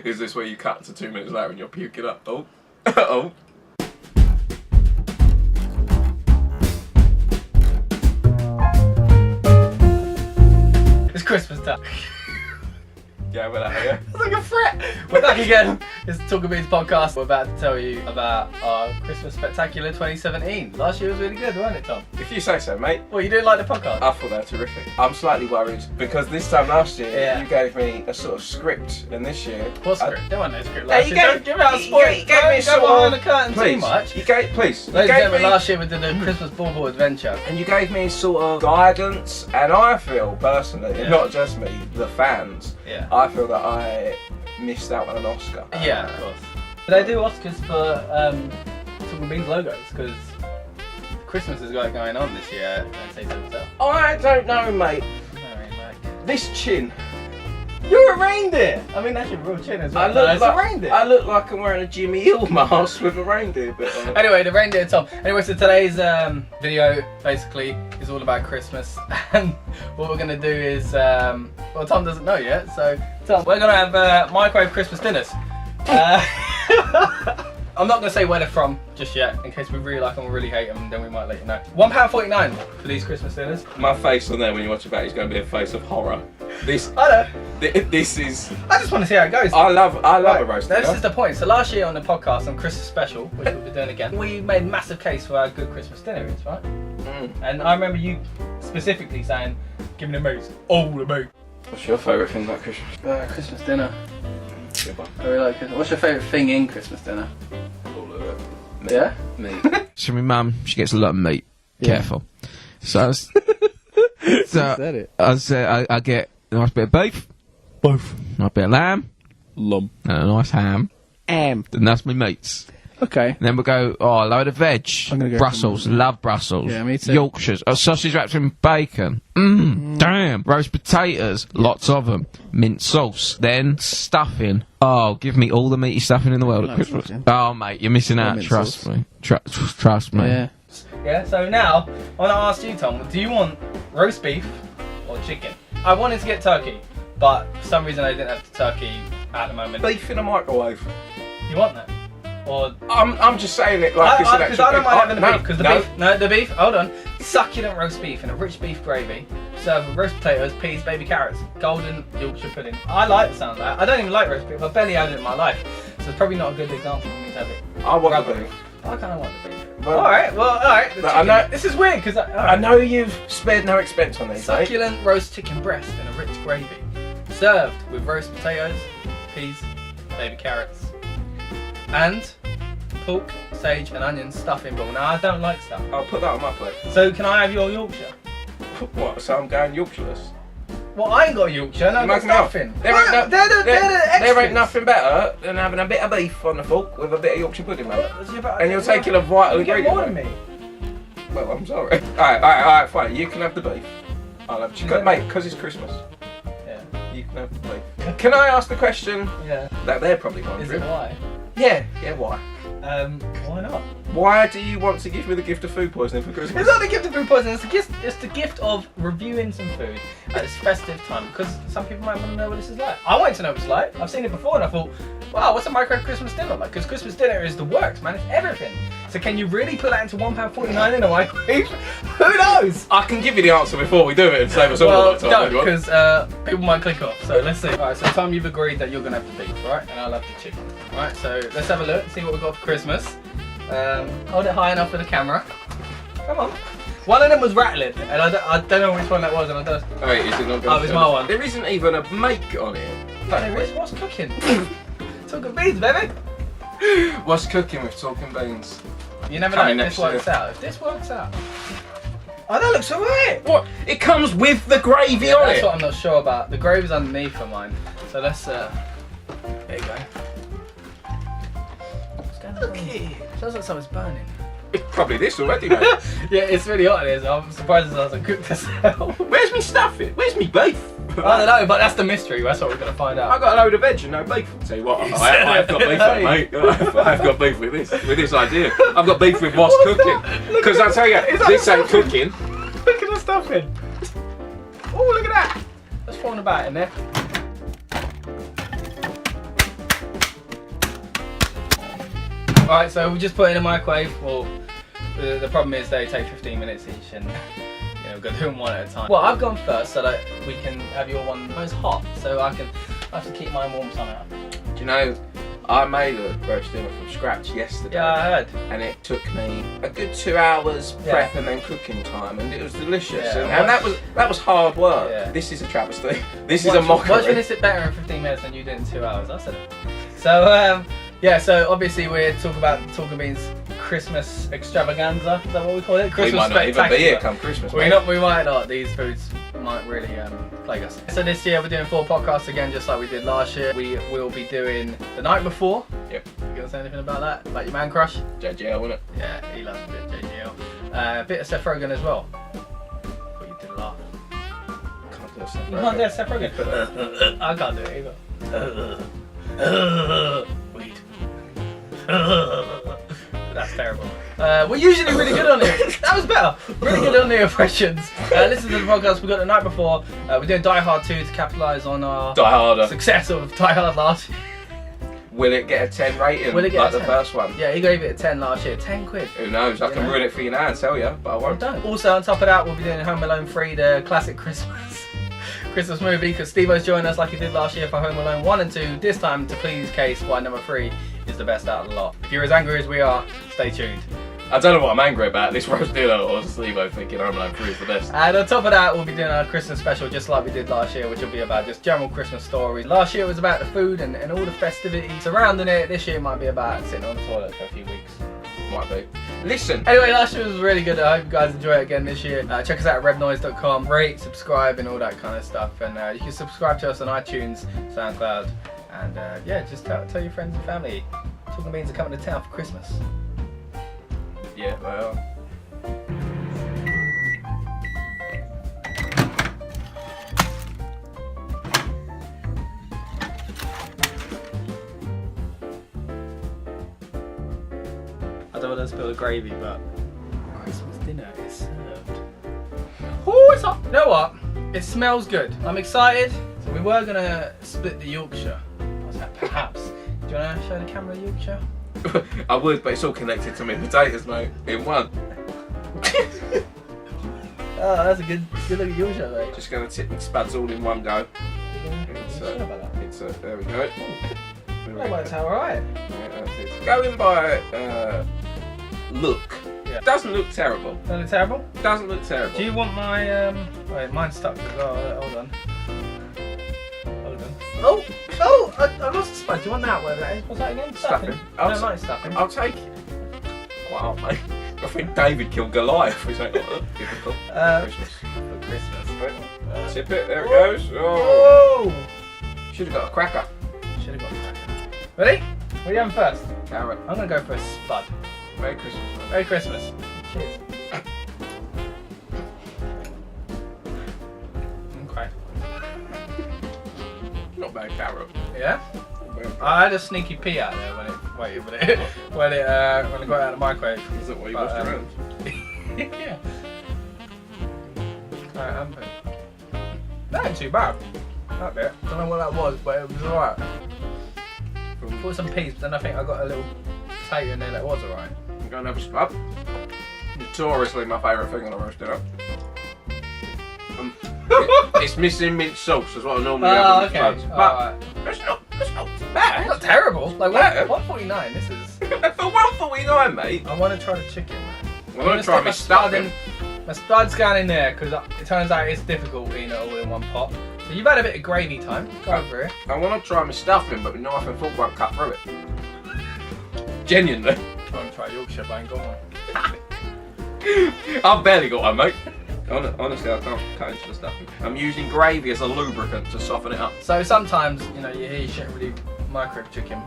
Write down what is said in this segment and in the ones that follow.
Is this where you cut to 2 minutes later and you're puking up? Oh. Oh. It's Christmas time. Yeah, we're out here. It's like a threat. We're back again. It's Talking Beans podcast. We're about to tell you about our Christmas Spectacular 2017. Last year was really good, wasn't it, Tom? If you say so, mate. Well, you didn't like the podcast? I thought they were terrific. I'm slightly worried because this time last year you gave me a sort of script, and this year... What script? There wasn't no script Yeah, last year. Don't give out spoilers. You gave me a Don't go sort behind the of... curtain Please. too much. You gave... Please. Ladies and gentlemen, last year we did the Christmas Bauble Adventure. And you gave me sort of guidance, and I feel personally, not just me, the fans, I feel that I missed out on an Oscar. Yeah, of course. But they do Oscars for Talking Beans logos, because Christmas has got it going on this year. Don't say so yourself. I don't know, mate. This chin. You're a reindeer! I mean, that's your real chin as well. A reindeer. I look like I'm wearing a Jimmy Hill mask with a reindeer bit on it. Anyway, the reindeer Tom. Anyway, so today's video basically is all about Christmas, and what we're gonna do is, well, Tom doesn't know yet, so Tom, we're gonna have microwave Christmas dinners. I'm not gonna say where they're from just yet, in case we really like them or really hate them, then we might let you know. £1.49 for these Christmas dinners. My face on there when you watch it back is going to be a face of horror. This, I know. This is. I just want to see how it goes. I love a roast dinner. This is the point. So last year on the podcast on Christmas special, which we'll be doing again, we made a massive case for how good Christmas dinner is, right? And I remember you specifically saying, "Give me the meat, all the meat." What's your favourite thing about Christmas? Christmas dinner. Good one. I really like Christmas. What's your favourite thing in Christmas dinner? All of it. Meat. Yeah? Meat. So my mum, she gets a lot of meat. Careful. So I get a nice bit of beef. Both. A nice bit of lamb. Lump. And a nice ham. And that's my meats. Okay. And then we'll go, a load of veg. I'm gonna go Brussels. Love Brussels. Yeah, me too. Yorkshires. Sausage wrapped in bacon. Damn. Roast potatoes. Lots of them. Mint sauce. Then stuffing. Oh, give me all the meaty stuffing in the world at Christmas. stuffing. Oh, mate, you're missing out. mint Trust sauce. me. Trust me. Yeah. Yeah, so now, I want to ask you, Tom, do you want roast beef or chicken? I wanted to get turkey, but for some reason I didn't have the turkey at the moment. Beef in a microwave. You want that? Or I'm just saying it like it's an because actual I don't mind having the no, beef, because the beef, hold on, succulent roast beef and a rich beef gravy, served with roast potatoes, peas, baby carrots, golden Yorkshire pudding. I like the sound of that. I don't even like roast beef. I've barely had it in my life, so it's probably not a good example for me to have it. I want the beef. I kind of want the beef. Well, Alright. I know This is weird because I know you've spared no expense on these, mate. succulent roast chicken breast and a rich gravy, served with roast potatoes, peas, baby carrots, and pork, sage, and onion stuffing ball. Now I don't like stuff. I'll put that on my plate. So can I have your Yorkshire? What? So I'm going Yorkshireless? Well, I ain't got Yorkshire. No, I've got stuffing. There ain't nothing better than having a bit of beef on the fork with a bit of Yorkshire pudding, mate. And you're taking a vital ingredient. More than me. Well, I'm sorry. Alright, fine. You can have the beef. I'll have chicken, mate, because it's Christmas. Yeah. You can have the beef. Can I ask the question Yeah. that they're probably Is wondering? it why? Yeah, why? Why not? Why do you want to give me the gift of food poisoning for Christmas? It's not the gift of food poisoning. It's the gift of reviewing some food at this festive time, because some people might want to know what this is like. I wanted to know what it's like. I've seen it before, and I thought, wow, what's a microwave Christmas dinner like? Because Christmas dinner is the works, man. It's everything. So can you really put that into £1.49 in a microwave? Who knows? I can give you the answer before we do it and save us all Well, that time. no, if you want. because people might click off. So let's see. Alright, so Tom, you've agreed that you're going to have the beef, right? And I'll have the chicken. Alright, so let's have a look, see what we've got for Christmas. Hold it high enough for the camera. Come on. One of them was rattling, and I don't know which one that was, and I don't... Wait, is it not going Oh, it's my one. There isn't even a make on it. Hey, what's cooking? Talking beans, baby. What's cooking with talking beans? You never know Coming if next this works year. out. If this works out... Oh, that looks alright! What? It comes with the gravy on That's it. what I'm not sure about. The gravy's underneath for mine. So let's, there you go. Look at it. Sounds like something's burning. It's probably this already, mate. Yeah, it's really hot in here, so I'm surprised it hasn't cooked itself. Where's me stuffing? Where's me beef? I don't know, but that's the mystery. That's what we're going to find I out. got a load of veg and no beef. I'll tell you what, I've got beef, mate. I've got beef with this idea. I've got beef with what's cooking. Because I tell you, this ain't cooking. Look at the stuffing. Oh, look at that. Let's throw about in there. Alright, so we just put it in a microwave. Well, the problem is they take 15 minutes each, and we've got to do them one at a time. Well, I've gone first so that we can have your one most hot, so I have to keep mine warm somehow. Do you know, I made a roast dinner from scratch yesterday. Yeah, I heard. And it took me a good 2 hours prep and then cooking time, and it was delicious. Yeah. And that was hard work. Yeah. This is a travesty. This is a mockery. Watch finish it better in 15 minutes than you did in 2 hours. I said it. So so obviously we're talking about Talking Beans Christmas extravaganza. Is that what we call it? Christmas we might not even be here come Christmas. We might not. These foods might really plague us. So this year we're doing 4 podcasts again, just like we did last year. We will be doing the night before. Yep. You gonna say anything about that? About your man crush? JGL, wasn't it? Yeah, he loves a bit of JGL. A bit of Seth Rogen as well. Thought you did laugh. Can't do Seth You Rogen. can't do Seth Rogen. I can't do it either. Weed. That's terrible. We're usually really good on it. That was better. Really good on the impressions. Listen to the podcast we got the night before. We're doing Die Hard 2 to capitalise on our Die Harder. success of Die Hard last year. Will it get a 10 rating Will it get like a the 10? first one? Yeah, he gave it a 10 last year. 10 quid. Who knows? I can ruin it for you now and tell you, but I Well won't. done. Also, on top of that, we'll be doing Home Alone 3, the classic Christmas movie, because Steve-O's joined us like he did last year for Home Alone 1 and 2. This time to plead his case why number 3 is the best out of the lot. If you're as angry as we are, stay tuned. I don't know what I'm angry about, this roast dinner or Slevo thinking Home Alone 3 is the best. And on top of that, we'll be doing our Christmas special just like we did last year, which will be about just general Christmas stories. Last year was about the food and all the festivities surrounding it. This year might be about sitting on the toilet for a few weeks. Might be. Listen. Anyway, last year was really good. I hope you guys enjoy it again this year. Check us out at rebnoise.com. Rate, subscribe, and all that kind of stuff. And you can subscribe to us on iTunes, SoundCloud, and just tell your friends and family. Talking Beans are coming to town for Christmas. Yeah, well. I don't want to spill the gravy, but Christmas dinner is served. Oh, it's hot. You know what? It smells good. I'm excited. So we were gonna split the Yorkshire. I was like, perhaps. Do you want to show the camera the Yorkshire? I would, but it's all connected to me potatoes, mate. In one. Oh, that's a good looking Yorkshire, mate. Just gonna tip my spuds all in one go. Sure about that? There we go. That works out alright. Yeah, that's it. Going by look. Yeah. Doesn't look terrible. Doesn't it terrible? Doesn't look terrible. Do you want my wait, mine's stuck as well. Hold on. Oh! I lost the spud. Do you want that? Whatever that is. What's that again? Stuffing. I don't like stuffing. I'll take it. Quite hard, mate. I think David killed Goliath. We say difficult. Christmas. For Christmas. Tip it. There it goes. Oh. Whoa! Should have got a cracker. Should have got a cracker. Ready? What are you having first? Carrot. I'm gonna go for a spud. Merry Christmas. Mate. Merry Christmas. Cheers. Okay. Not bad carrot. Yeah? Not bad carrot. I had a sneaky pee out there when it got out of the microwave. Is that why you washed your hands? Yeah. Alright, I'm putting. That ain't too bad. That bit. Don't know what that was, but it was alright. Put some peas, but then I think I got a little potato in there that was alright. I'm going to have a spud. Notoriously my favourite thing on a roast dinner. It's missing mint sauce, is what I normally have on the spuds. But it's not bad. It's not terrible. Like Yeah. 149. This is. For 149, mate. I want to try the chicken. I'm going to try my stuffing. My spud's gone in there because it turns out it's difficult eating it all in one pot. So you've had a bit of gravy time. Go for it. I want to try my stuffing, but with knife and fork won't cut through it. Genuinely. Try and try Yorkshire, but I ain't got one. I've barely got one, mate. Honestly, I can't cut into the stuffing. I'm using gravy as a lubricant to soften it up. So sometimes, you hear you shouldn't really microwave chicken.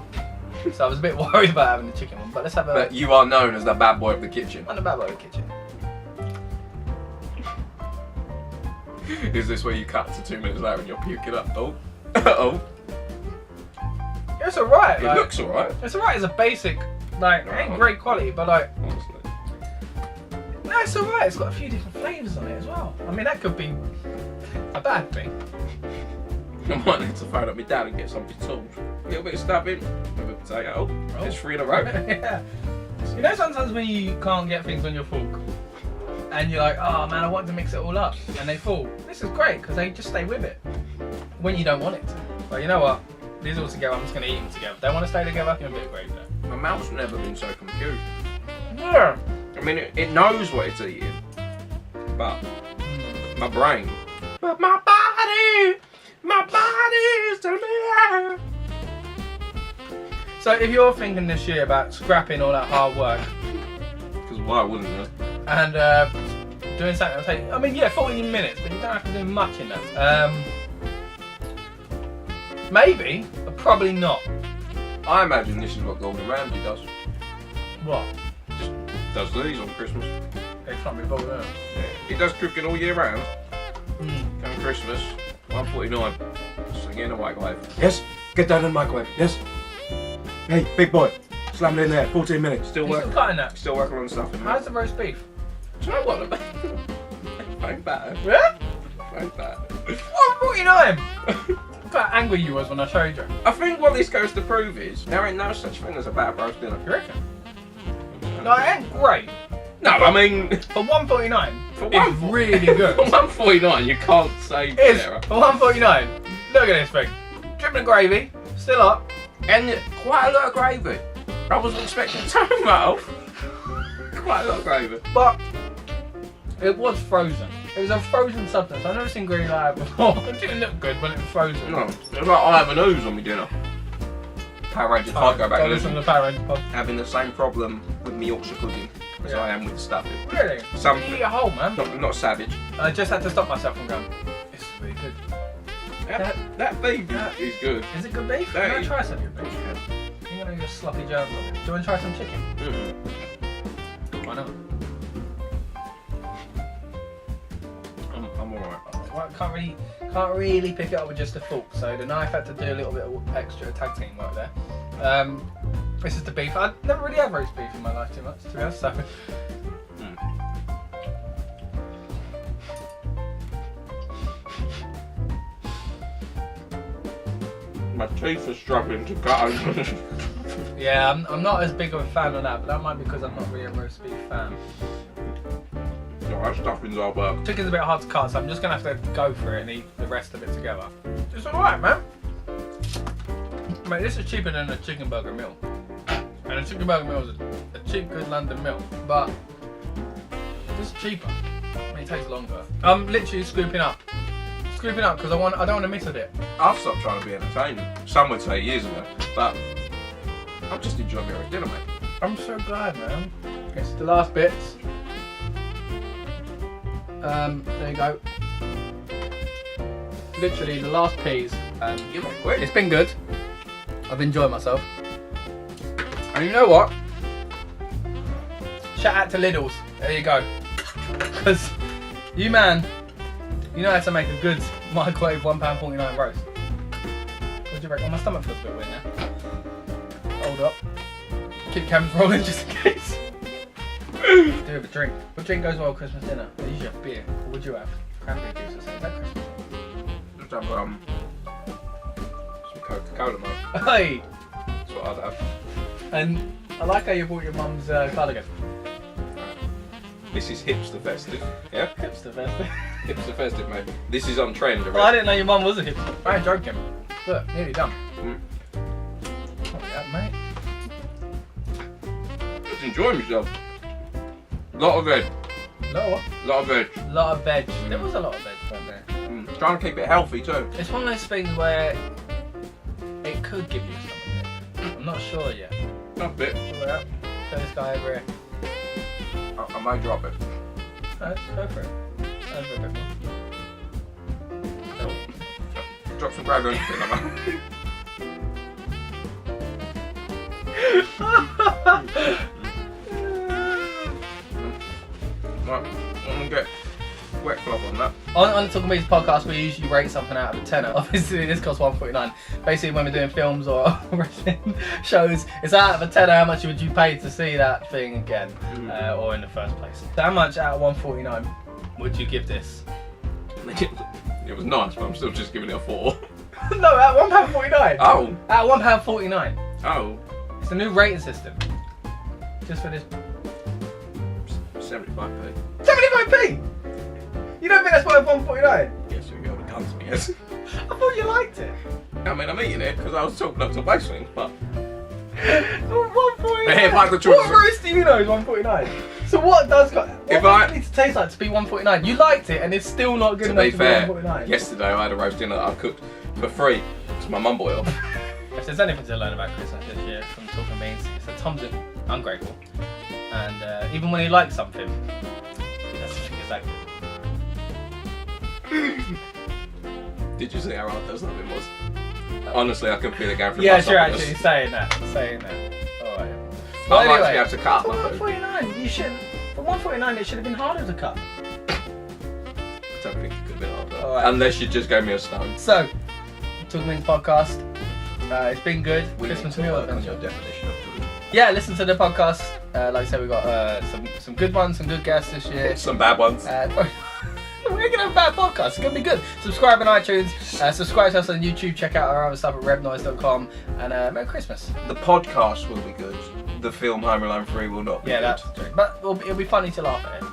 So I was a bit worried about having the chicken one, but let's have a. But you are known as the bad boy of the kitchen. On the bad boy of the kitchen. Is this where you cut to 2 minutes later and you'll puke it up? Oh. Oh. It's alright. It looks alright. It's alright as a basic, it ain't great quality, but Honestly. no, it's alright. It's got a few different flavours on it as well. I mean, that could be a bad thing. I might need to phone up my dad and get some of his tools. A little bit of stuffing, a bit of say, oh, it's 3 in a row. Yeah. You know, sometimes when you can't get things on your fork, and you're like, oh man, I want to mix it all up, and they fall. This is great because they just stay with it when you don't want it to. But you know what? These all together, I'm just gonna eat them together. They want to stay together. Give them a bit of gravy there. My mouth's never been so confused. Yeah. I mean, it knows what it's eating, but my brain. But my body's telling me. So if you're thinking this year about scrapping all that hard work Because why wouldn't you? and doing something that'll take, I mean, yeah, 40 minutes, but you don't have to do much in that. Maybe, but probably not. I imagine this is what Gordon Ramsay does. What? Just does these on Christmas. They can't be bothered, are Yeah. He does cooking all year round. Come Christmas, 1:49. Sling in the microwave. Yes, get that in the microwave. Yes. Hey, big boy, slam it in there. 14 minutes. Still You're working. still cutting that. Still working on stuff in there. How's the roast beef? Do you know what? Ain't bad. Yeah? Ain't bad. 149! Look how angry you was when I showed you. I think what this goes to prove is there ain't no such thing as a bad roast dinner. You reckon? No, it ain't great. No, I mean, For 149, for it's really good. For 1:49, you can't say It's Sarah. for 149. Look at this thing. Dripping of gravy, still up. And quite a lot of gravy. I wasn't expecting so much. Quite a lot of gravy. But it was frozen. It was a frozen substance. I've never seen green like that before. It didn't look good when it was frozen. No, it's like I have an ooze on my dinner. Power Rangers can't go back Go listen to the Power Rangers pod. having the same problem with me Yorkshire pudding as Yeah. I am with stuffing. Really? Some- You eat a whole, man. Not savage. I just had to stop myself from going, this is really good. That beef is good. Is it good beef? That I'm going is- to try some of your beef. You're going to just sloppy germs on it. Do you want to try some chicken? Why not? I'm alright. Well, can't really pick it up with just a fork, so the knife had to do a little bit of extra tag team work there. This is the beef. I've never really had roast beef in my life too much, to be honest. So. My teeth are struggling to cut open. Yeah, I'm not as big of a fan of that, but that might be because I'm not really a roast beef fan. No, that stuffing's hard work. Chicken's a bit hard to cut, so I'm just gonna have to go for it and eat the rest of it together. It's alright, man. Mate, this is cheaper than a chicken burger meal. And a chicken burger meal is a cheap, good London meal, but this is cheaper. I mean, it takes longer. I'm literally scooping up because I don't want to miss a bit. I've stopped trying to be entertaining. Some would say years ago, but I'm just enjoying my dinner, mate. I'm so glad, man. It's the last bits. There you go. Literally the last peas. You're not quick. It's been good. I've enjoyed myself. And you know what? Shout out to Lidl's. There you go. Because you, man, you know how to make a good microwave £1.49 roast. What do you reckon? Oh, my stomach feels a bit weird now. Hold up. Keep cameras rolling just in case. Do have a drink. What drink goes well with Christmas dinner? I usually have beer. What would you have? Cranberry juice or something. Is that Christmas? Just have some Coca-Cola, mate. Hey! That's what I'd have. And I like how you bought your mum's cardigan. This is hipster festive. Yeah? Hipster festive. Hipster festive, mate. This is on trend Well, I already. didn't know your mum was a hipster. I ain't joking. Look, nearly done. Mm. Look at that, mate. Just enjoying myself. Lot of veg. Lot of what? Lot of veg. Lot of veg. There was a lot of veg right there. Trying to keep it healthy too. It's one of those things where it could give you something. I'm not sure yet. Not a bit. Pull it up. Show this guy over here. I might drop it. No, just go for it. Go for a bit more. Drop some gravy on your dinner, mate. Right, I'm gonna get wet cloth on that. On the Talking Beats podcast, we usually rate something out of a tenner. Obviously, this costs £1.49. Basically, when we're doing films or wrestling shows, it's out of a tenner. How much would you pay to see that thing again, or in the first place? So how much out of £1.49 would you give this? It was nice, but I'm still just giving it a 4. No, at £1.49. Oh. At £1.49. Oh. It's the new rating system. Just for this. 75p. 75p! You don't think that's worth 149? Yes, you're going to come to me, yes. I thought you liked it. I mean, I'm eating it because I was talking up to base things, but... 149. Hey, if I had the choice- What roast do you know is 149? So what does what If does I- it need to taste like to be 149? You liked it and it's still not good To enough be to fair, be 149. yesterday I had a roast dinner that I cooked for free to my mum boil. If there's anything to learn about Christmas this year from Talking Beans, it's that Tom's ungrateful. And even when he likes something, he doesn't think it's that good. Did you see how hard those loving was? Honestly, I can feel it going through Yeah, my sure, esophagus. actually, saying that. Alright. I Well, might anyway, actually have to cut for my food. 149, you shouldn't. For 149, it should have been harder to cut. I don't think it could have been harder. Alright. Unless you just gave me a stone. So, Talking Beans podcast. It's been good. Christmas meal on your adventure. definition of food. Yeah, listen to the podcast. Like I said, we got some good ones, some good guests this year. Some bad ones. We're gonna have a bad podcast. It's gonna be good. Subscribe on iTunes. Subscribe to us on YouTube. Check out our other stuff at rebnoise.com. And Merry Christmas. The podcast will be good. The film Home Alone 3 will not be Yeah, good. that's true. But it'll be funny to laugh at it.